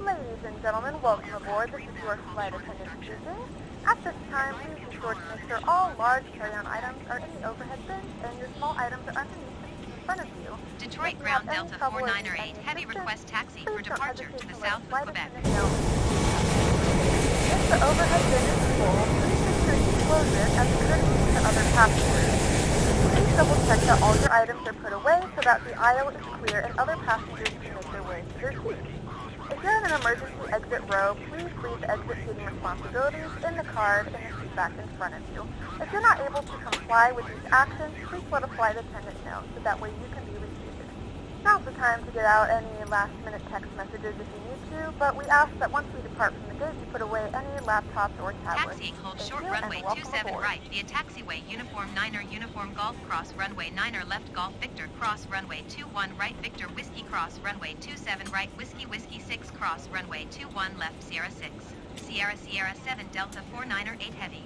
Ladies and gentlemen, welcome aboard. This is your flight attendant speaking. At this time, please be sure to make sure all large carry-on items are in the overhead bins and your small items are underneath the seat in front of you. Detroit Ground Delta 498, heavy request taxi for departure to the south of Quebec. If the overhead bin is full, please make sure you close it as a courtesy to other passengers. Please double check that all your items are put away so that the aisle is clear and other passengers can make their way to their seats. If you're in an emergency exit row, please leave the exit seating responsibilities in the card in the seat back in front of you. If you're not able to comply with these actions, please let a flight attendant know so that way you can be reseated. Now's the time to get out any last-minute text messages if you need to, but we ask that once we depart from the gate, you put away any laptops or tablets. Taxiing, hold short runway 27 right, via taxiway, uniform 9er, uniform golf cross runway 9er left golf Victor cross runway 21 right Victor whiskey cross runway 27 right whiskey whiskey 6 cross runway 21 left Sierra 6, Sierra Sierra 7 Delta 49er 8 heavy.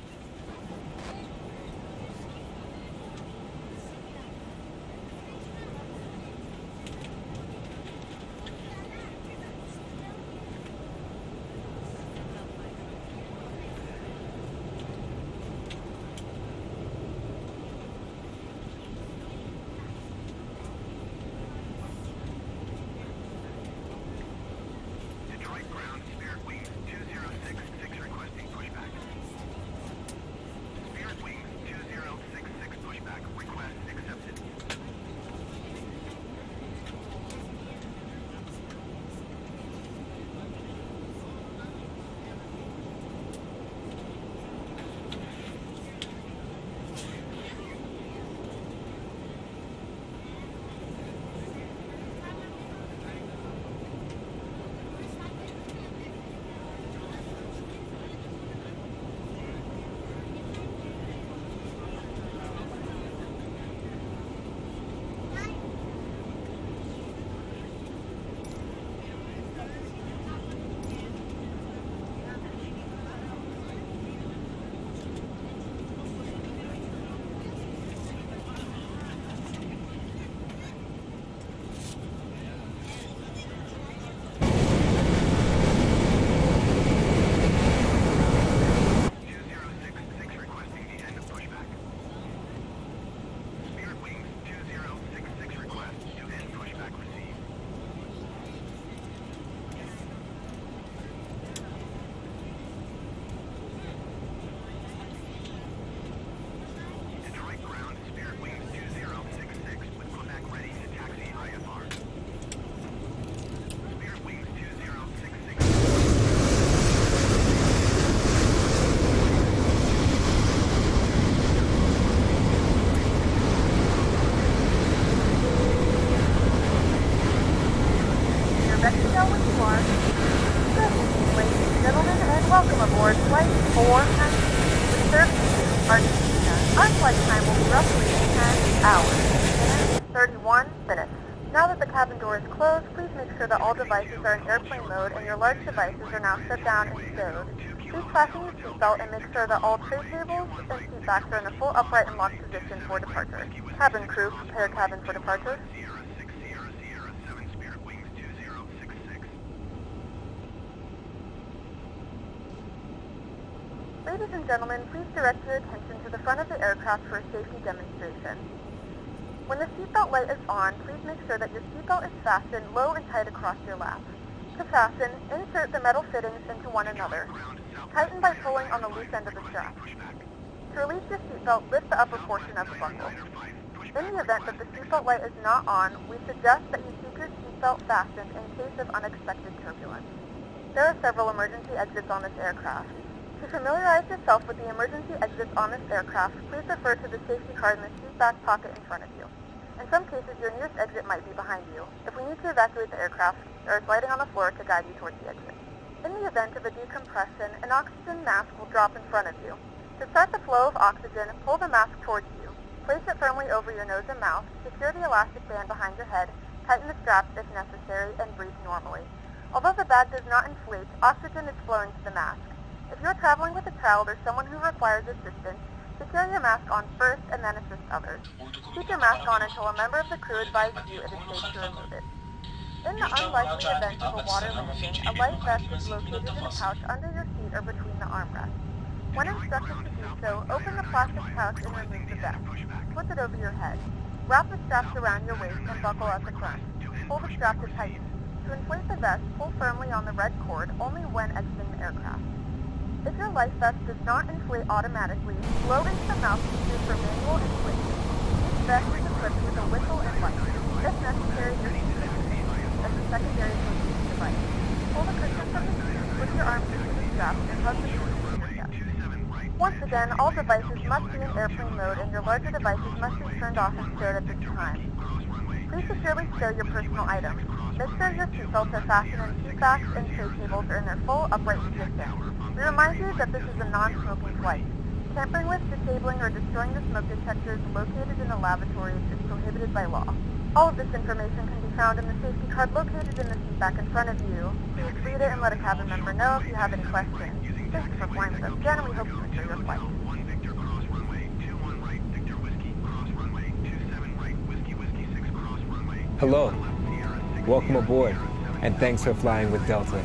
Welcome aboard Flight 490 with service to Argentina. Our flight time will be roughly 10 hours and 31 minutes. Now that the cabin door is closed, please make sure that all devices are in airplane mode and your large devices are now shut down and stowed. Please fasten your seatbelt and make sure that all tray tables and seat backs are in a full upright and locked position for departure. Cabin crew, prepare cabin for departure. Ladies and gentlemen, please direct your attention to the front of the aircraft for a safety demonstration. When the seatbelt light is on, please make sure that your seatbelt is fastened low and tight across your lap. To fasten, insert the metal fittings into one another. Tighten by pulling on the loose end of the strap. To release your seatbelt, lift the upper portion of the buckle. In the event that the seatbelt light is not on, we suggest that you keep your seatbelt fastened in case of unexpected turbulence. There are several emergency exits on this aircraft. To familiarize yourself with the emergency exits on this aircraft, please refer to the safety card in the seat back pocket in front of you. In some cases, your nearest exit might be behind you. If we need to evacuate the aircraft, there is lighting on the floor to guide you towards the exit. In the event of a decompression, an oxygen mask will drop in front of you. To start the flow of oxygen, pull the mask towards you. Place it firmly over your nose and mouth, secure the elastic band behind your head, tighten the straps if necessary, and breathe normally. Although the bag does not inflate, oxygen is flowing to the mask. If you're traveling with a child or someone who requires assistance, secure your mask on first and then assist others. Keep your mask on until a member of the crew advises you it is safe to remove it. In the unlikely event of a water landing, a life vest is located in a pouch under your seat or between the armrests. When instructed to do so, open the plastic pouch and remove the vest. Flip it over your head. Wrap the straps around your waist and buckle at the front. Pull the strap to tighten. To inflate the vest, pull firmly on the red cord only when exiting the aircraft. If your life vest does not inflate automatically, blow into the mouthpieces for manual inflation. Each vest is equipped with a whistle and light. If necessary, your seat is engaged as a secondary flotation device. Pull the cushion from the seat, put your arms into the straps, and hug the seat to your chest. Once again, all devices must be in airplane mode and your larger devices must be turned off and stowed at this time. Please securely stow your personal items. Make sure your seatbelts are fastened and seat backs and tray tables are in their full upright position. We remind you that this is a non-smoking flight. Tampering with, disabling, or destroying the smoke detectors located in the lavatories is prohibited by law. All of this information can be found in the safety card located in the seat back in front of you. Please read it and let a cabin member know if you have any questions. Thank you for flying with us again, and we hope you enjoy your flight. Hello. Welcome aboard, and thanks for flying with Delta.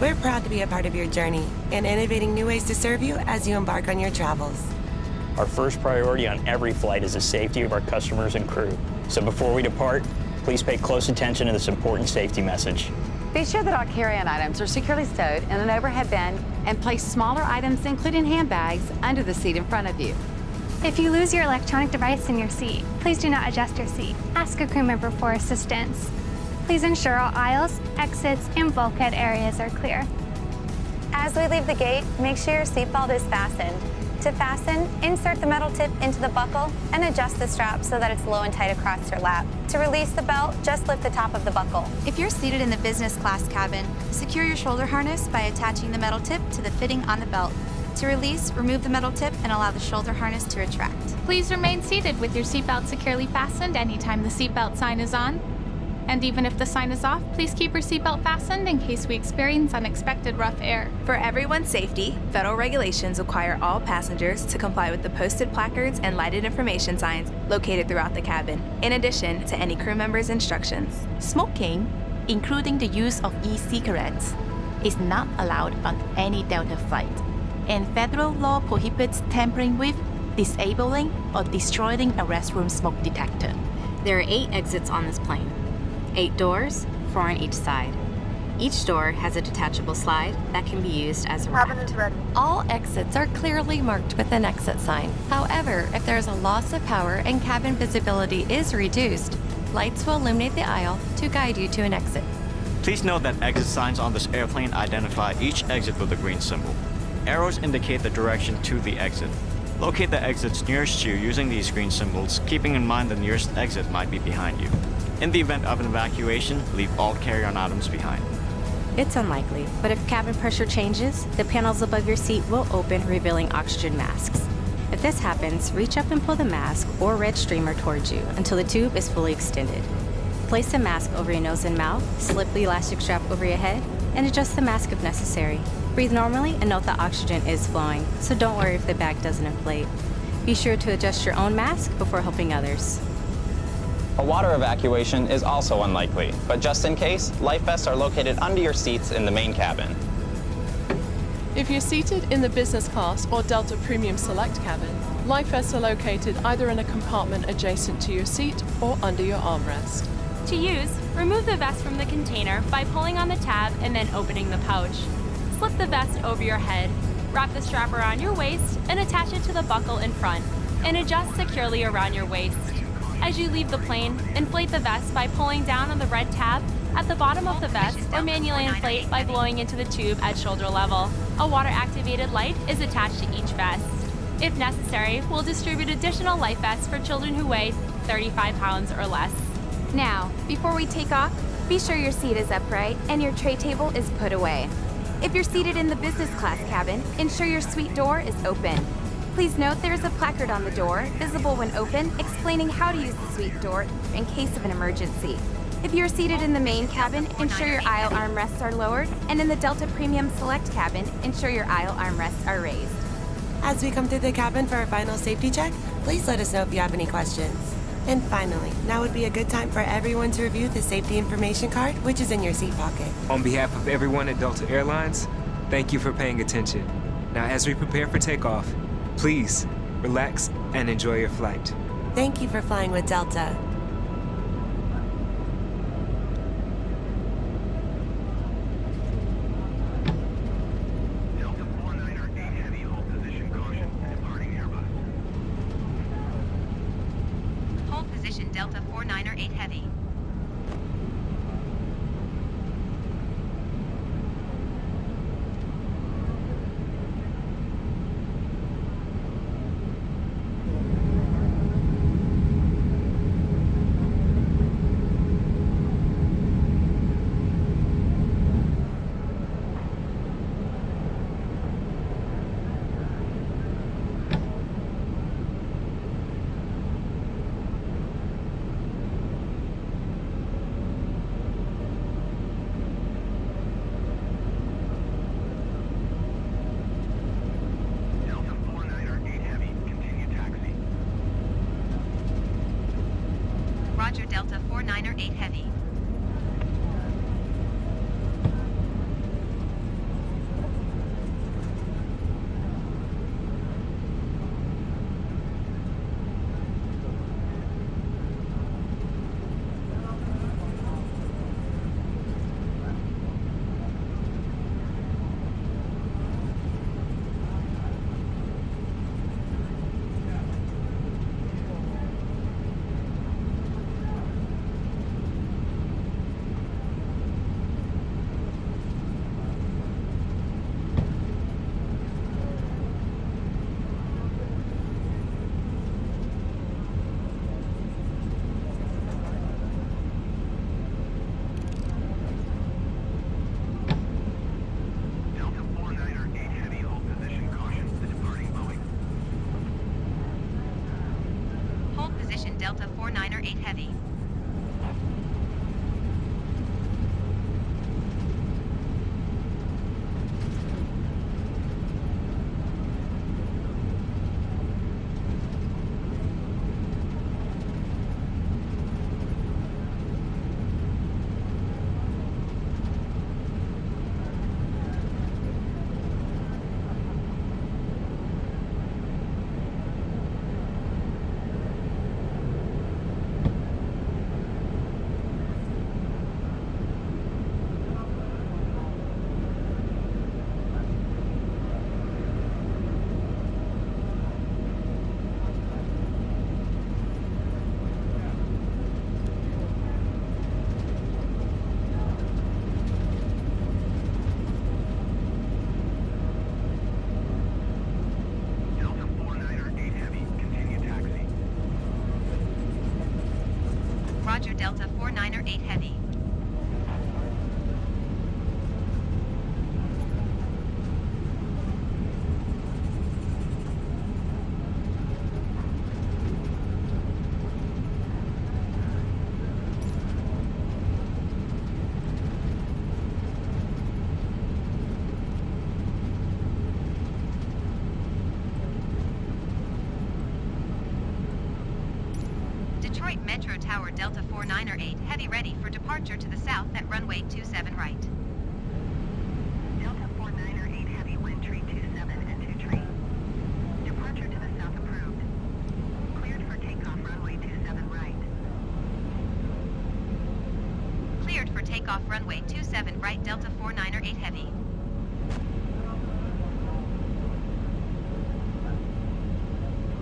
We're proud to be a part of your journey and innovating new ways to serve you as you embark on your travels. Our first priority on every flight is the safety of our customers and crew. So before we depart, please pay close attention to this important safety message. Be sure that all carry-on items are securely stowed in an overhead bin and place smaller items, including handbags, under the seat in front of you. If you lose your electronic device in your seat, please do not adjust your seat. Ask a crew member for assistance. Please ensure all aisles, exits, and bulkhead areas are clear. As we leave the gate, make sure your seatbelt is fastened. To fasten, insert the metal tip into the buckle and adjust the strap so that it's low and tight across your lap. To release the belt, just lift the top of the buckle. If you're seated in the business class cabin, secure your shoulder harness by attaching the metal tip to the fitting on the belt. To release, remove the metal tip and allow the shoulder harness to retract. Please remain seated with your seatbelt securely fastened anytime the seatbelt sign is on. And even if the sign is off, please keep your seatbelt fastened in case we experience unexpected rough air. For everyone's safety, federal regulations require all passengers to comply with the posted placards and lighted information signs located throughout the cabin, in addition to any crew member's instructions. Smoking, including the use of e-cigarettes, is not allowed on any Delta flight, and federal law prohibits tampering with, disabling, or destroying a restroom smoke detector. There are 8 exits on this plane. 8 doors, 4 on each side. Each door has a detachable slide that can be used as a raft. All exits are clearly marked with an exit sign. However, if there is a loss of power and cabin visibility is reduced, lights will illuminate the aisle to guide you to an exit. Please note that exit signs on this airplane identify each exit with a green symbol. Arrows indicate the direction to the exit. Locate the exits nearest you using these green symbols, keeping in mind the nearest exit might be behind you. In the event of an evacuation, leave all carry-on items behind. It's unlikely, but if cabin pressure changes, the panels above your seat will open, revealing oxygen masks. If this happens, reach up and pull the mask or red streamer towards you until the tube is fully extended. Place the mask over your nose and mouth, slip the elastic strap over your head, and adjust the mask if necessary. Breathe normally and note that oxygen is flowing, so don't worry if the bag doesn't inflate. Be sure to adjust your own mask before helping others. A water evacuation is also unlikely, but just in case, life vests are located under your seats in the main cabin. If you're seated in the business class or Delta Premium Select cabin, life vests are located either in a compartment adjacent to your seat or under your armrest. To use, remove the vest from the container by pulling on the tab and then opening the pouch. Slip the vest over your head, wrap the strap around your waist, and attach it to the buckle in front, and adjust securely around your waist. As you leave the plane, inflate the vest by pulling down on the red tab at the bottom of the vest or manually inflate by blowing into the tube at shoulder level. A water-activated light is attached to each vest. If necessary, we'll distribute additional life vests for children who weigh 35 pounds or less. Now, before we take off, be sure your seat is upright and your tray table is put away. If you're seated in the business class cabin, ensure your suite door is open. Please note there is a placard on the door, visible when open, explaining how to use the suite door in case of an emergency. If you're seated in the main cabin, ensure your aisle armrests are lowered, and in the Delta Premium Select cabin, ensure your aisle armrests are raised. As we come through the cabin for our final safety check, please let us know if you have any questions. And finally, now would be a good time for everyone to review the safety information card, which is in your seat pocket. On behalf of everyone at Delta Airlines, thank you for paying attention. Now, as we prepare for takeoff, please relax and enjoy your flight. Thank you for flying with Delta. Hold position Delta 498 Heavy. Roger, Delta 498 Heavy. Hold position Delta 498 Heavy. Roger, Delta 498 Heavy. Detroit Metro Tower Delta 498 Heavy ready for departure to the south at runway 27 right. Delta 498 Heavy wind tree 27 and 2 tree. Departure to the south approved. Cleared for takeoff runway 27 right. Cleared for takeoff runway 27 right Delta 498 Heavy.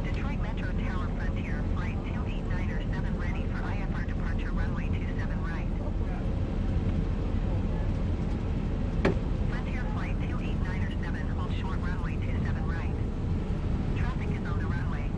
Detroit Metro Tower Frontier Flight 2897 ready for IFR departure runway 27 right. Frontier Flight 2897 hold short runway 27 right. Traffic is on the runway.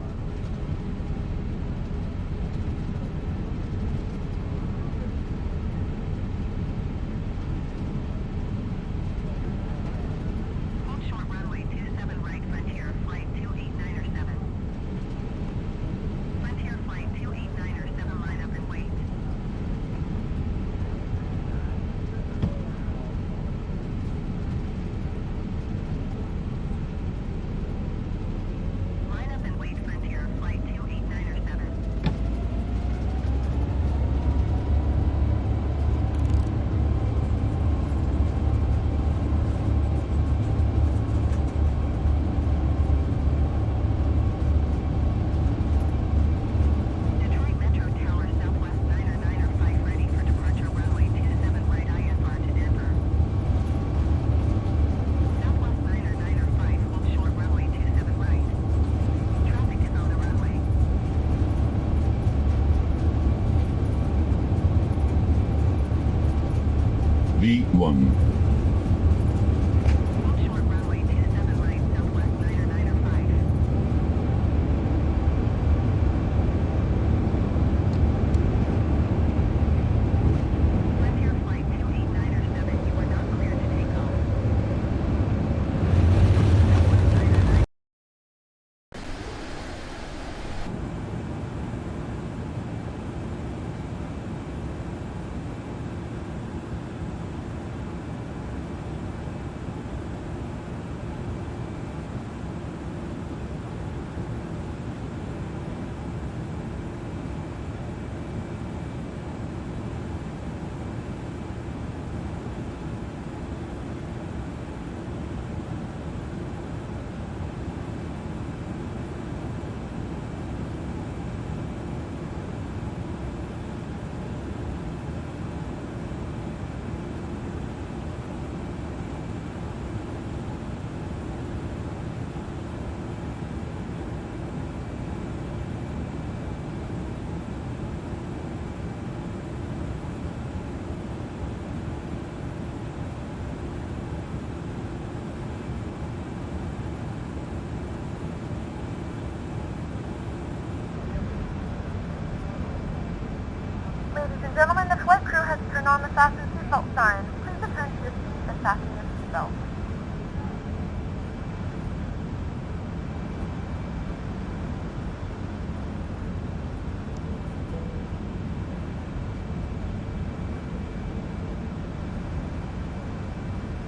1. Ladies and gentlemen, the flight crew has turned on the fasten seatbelt sign. Please return to your seat and fasten your seatbelt.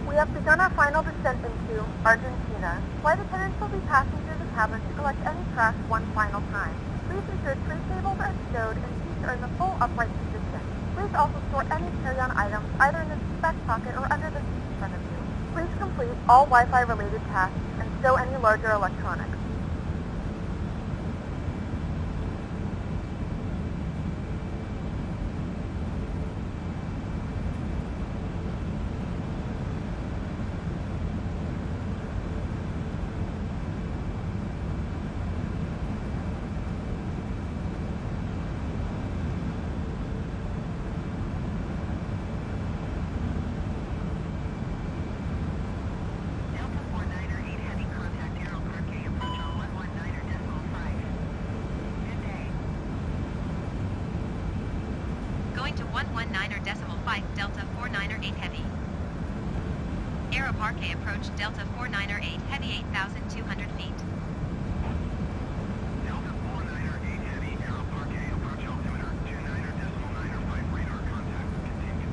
We have begun our final descent into Argentina. Flight attendants will be passing through the cabin to collect any trash one final time. Please ensure tray tables are stowed and seats are in the full upright position. Please also store any carry-on items either in the seat back pocket or under the seat in front of you. Please complete all Wi-Fi related tasks and stow any larger electronics. Going to 119.5 Delta 498 Heavy. Aero Parque approach Delta 498 Heavy 8,200 feet. Delta 498 Heavy, Aero Parque approach altimeter 29.95 radar contact. Continue.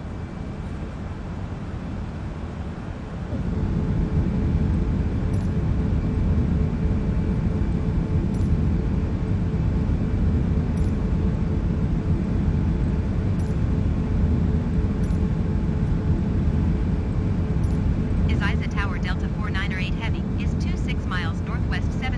Ezeiza Tower Delta 498 Heavy is 26 miles northwest 7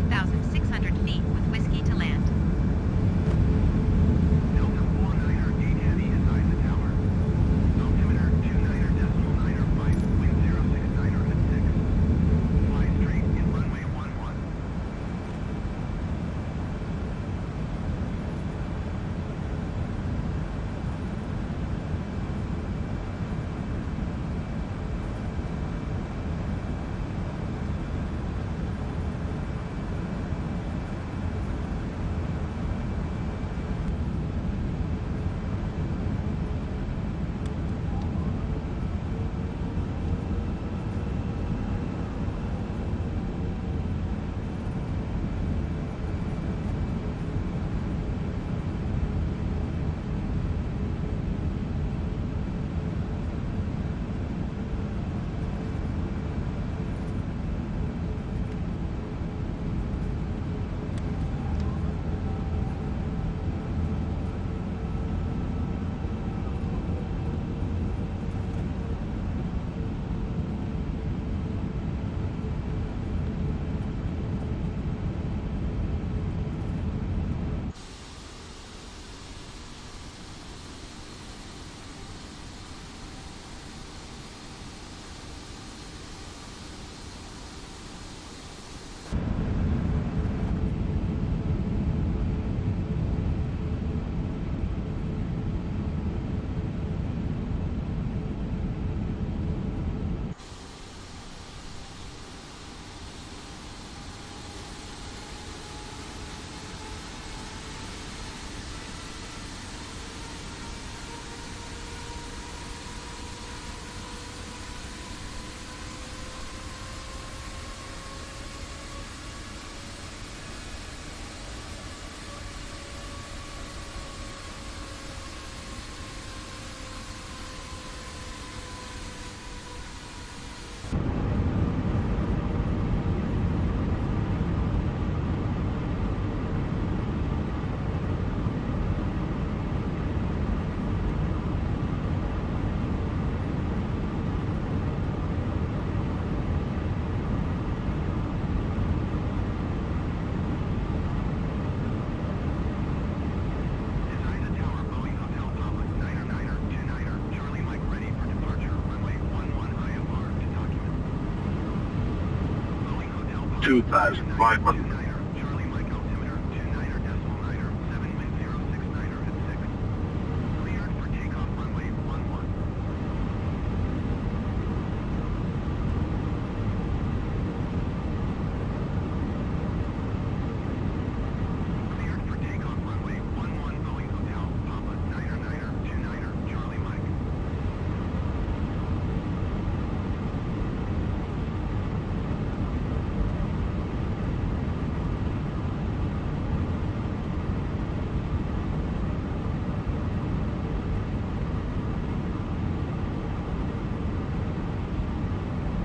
2,500.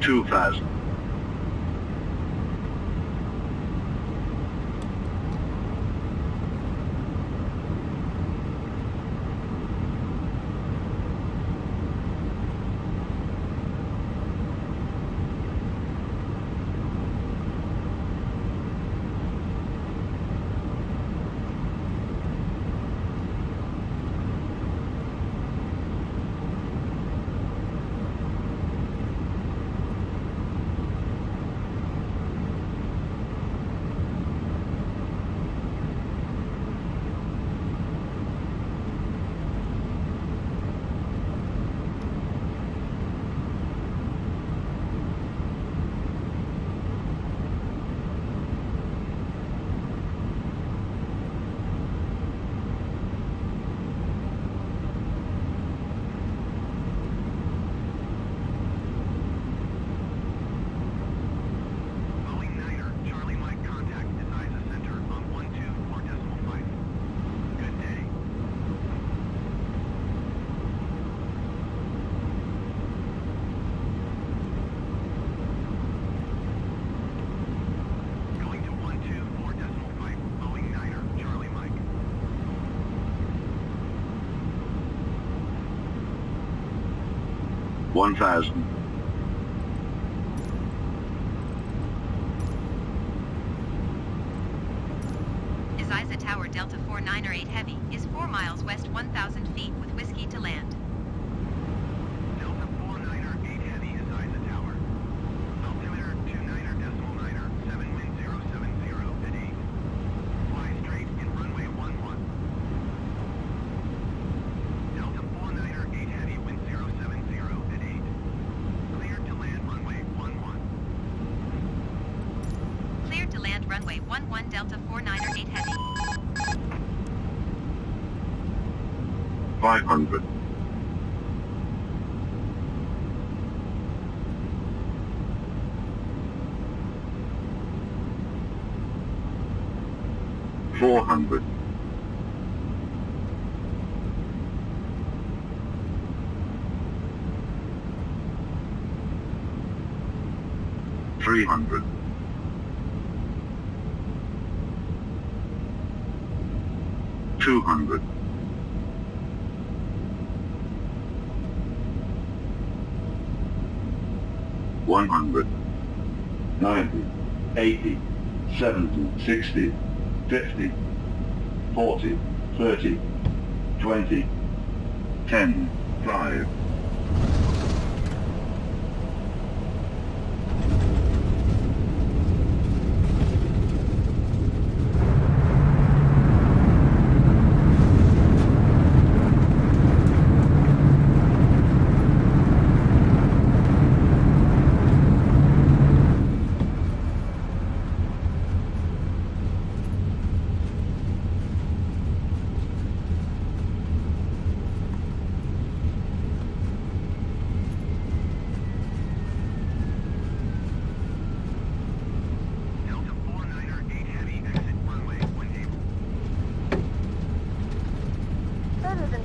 $2,000. $1,000. Isiza Tower Delta 498 Heavy is 4 miles west 1,000 feet with whiskey to land. Delta 498 Heavy, Isiza Tower. Altimeter 29.9er, 7 wind 070 at 8. Fly straight in runway 11. Delta 498 Heavy, wind 070 at 8. Cleared to land runway 11. Cleared to land runway 11 Delta 498 Heavy. 500. $400. $300. $200. $100. 90, 80, 70, 60, 50, 40, 30, 20, 10, 5.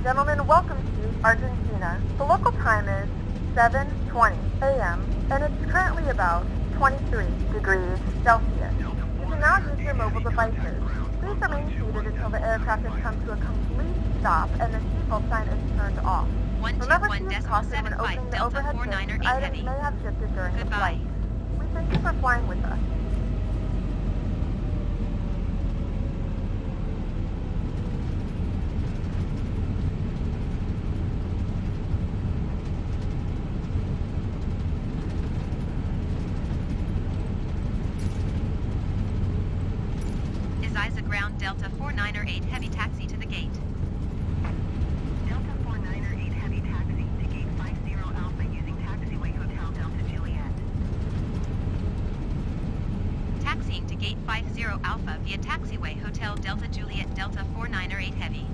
Gentlemen, welcome to Argentina. The local time is 7:20 a.m. and it's currently about 23 degrees Celsius. You can now use your mobile devices. Please remain seated until the aircraft has come to a complete stop and the seatbelt sign is turned off. Remember to use caution when opening the overhead bins. Items may have shifted during the flight. We thank you for flying with us. Delta 498 Heavy taxi to the gate. Delta 498 Heavy taxi to gate 50 Alpha using taxiway Hotel Delta Juliet. Taxiing to gate 50 Alpha via taxiway Hotel Delta Juliet Delta 498 Heavy.